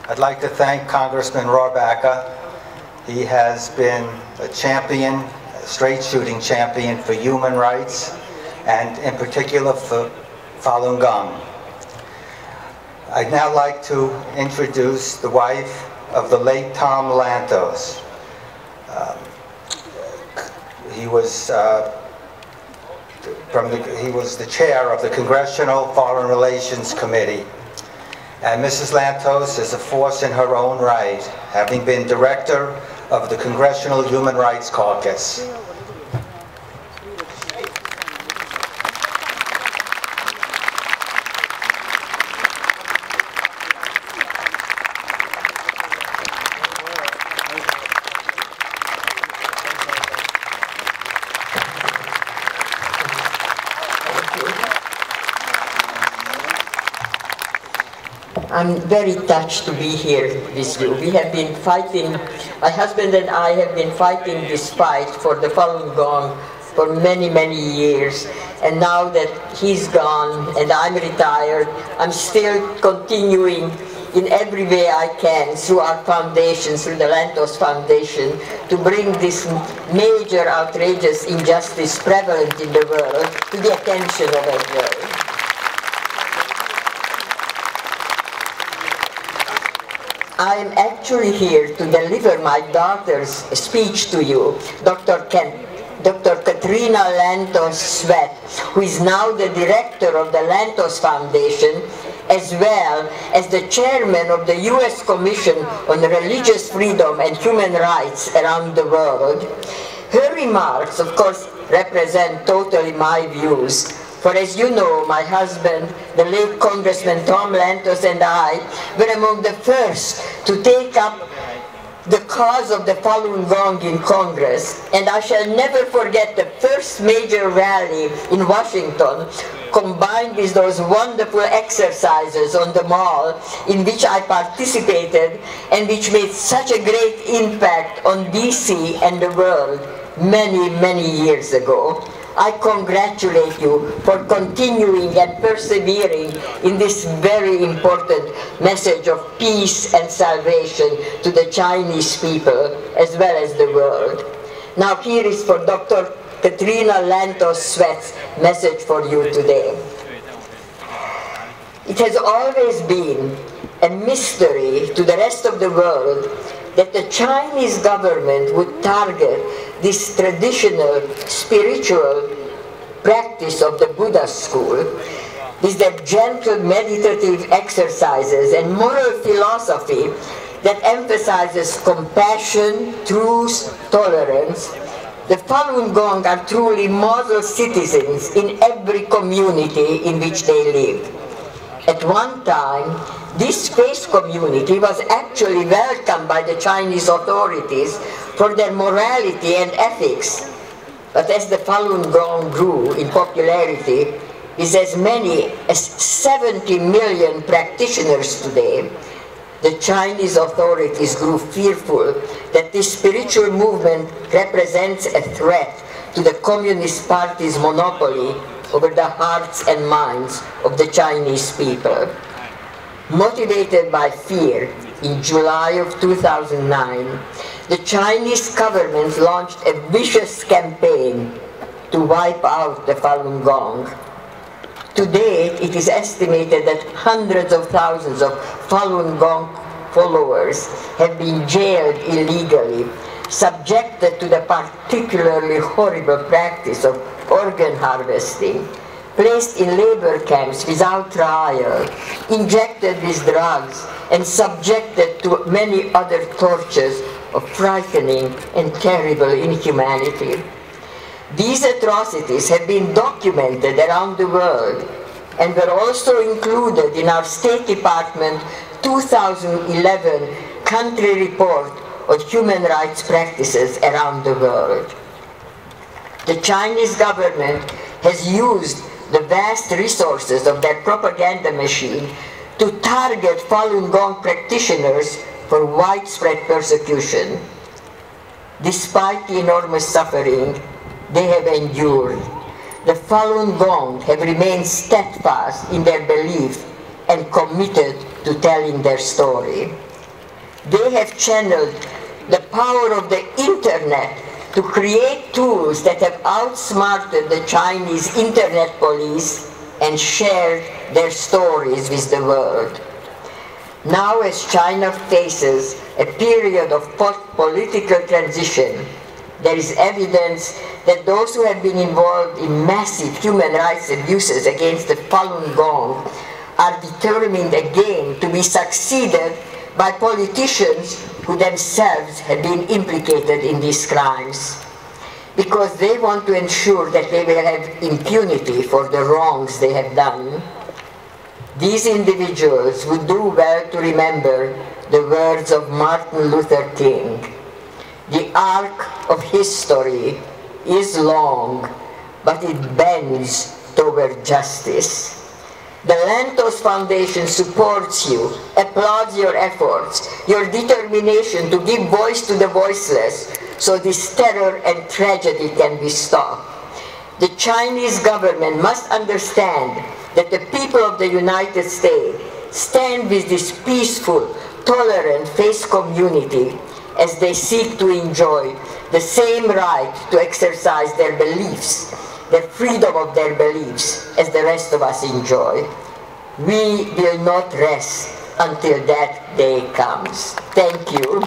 I'd like to thank Congressman Rohrabacher. He has been a champion, a straight shooting champion for human rights, and in particular for Falun Gong. I'd now like to introduce the wife of the late Tom Lantos. He was the chair of the Congressional Foreign Relations Committee. And Mrs. Lantos is a force in her own right, having been director of the Congressional Human Rights Caucus. I'm very touched to be here with you. We have been fighting, my husband and I have been fighting this fight for the Falun Gong for many, many years. And now that he's gone and I'm retired, I'm still continuing in every way I can through our foundation, through the Lantos Foundation, to bring this major outrageous injustice prevalent in the world to the attention of everyone. I am actually here to deliver my daughter's speech to you, Dr. Katrina Lantos Sweat, who is now the director of the Lantos Foundation, as well as the chairman of the U.S. Commission on Religious Freedom and Human Rights around the world. Her remarks, of course, represent totally my views. For as you know, my husband, the late Congressman Tom Lantos, and I were among the first to take up the cause of the Falun Gong in Congress, and I shall never forget the first major rally in Washington, combined with those wonderful exercises on the Mall in which I participated and which made such a great impact on DC and the world many, many years ago. I congratulate you for continuing and persevering in this very important message of peace and salvation to the Chinese people as well as the world. Now here is for Dr. Katrina Lantos Sweat's message for you today. It has always been a mystery to the rest of the world that the Chinese government would target this traditional spiritual practice of the Buddha school, with their gentle meditative exercises and moral philosophy that emphasizes compassion, truth, tolerance. The Falun Gong are truly model citizens in every community in which they live. At one time, this faith community was actually welcomed by the Chinese authorities for their morality and ethics. But as the Falun Gong grew in popularity, with as many as 70 million practitioners today, the Chinese authorities grew fearful that this spiritual movement represents a threat to the Communist Party's monopoly over the hearts and minds of the Chinese people. Motivated by fear, in July of 2009, the Chinese government launched a vicious campaign to wipe out the Falun Gong. To date, it is estimated that hundreds of thousands of Falun Gong followers have been jailed illegally, subjected to the particularly horrible practice of organ harvesting, placed in labor camps without trial, injected with drugs, and subjected to many other tortures of frightening and terrible inhumanity. These atrocities have been documented around the world and were also included in our State Department 2011 country report on human rights practices around the world. The Chinese government has used the vast resources of their propaganda machine to target Falun Gong practitioners for widespread persecution. Despite the enormous suffering they have endured, the Falun Gong have remained steadfast in their belief and committed to telling their story. They have channeled the power of the internet to create tools that have outsmarted the Chinese internet police and shared their stories with the world. Now, as China faces a period of political transition, there is evidence that those who have been involved in massive human rights abuses against the Falun Gong are determined again to be succeeded by politicians who themselves have been implicated in these crimes, because they want to ensure that they will have impunity for the wrongs they have done. These individuals would do well to remember the words of Martin Luther King. The arc of history is long, but it bends toward justice. The Lantos Foundation supports you, applauds your efforts, your determination to give voice to the voiceless, so this terror and tragedy can be stopped. The Chinese government must understand that the people of the United States stand with this peaceful, tolerant faith community as they seek to enjoy the same right to exercise their beliefs, the freedom of their beliefs, as the rest of us enjoy. We will not rest until that day comes. Thank you.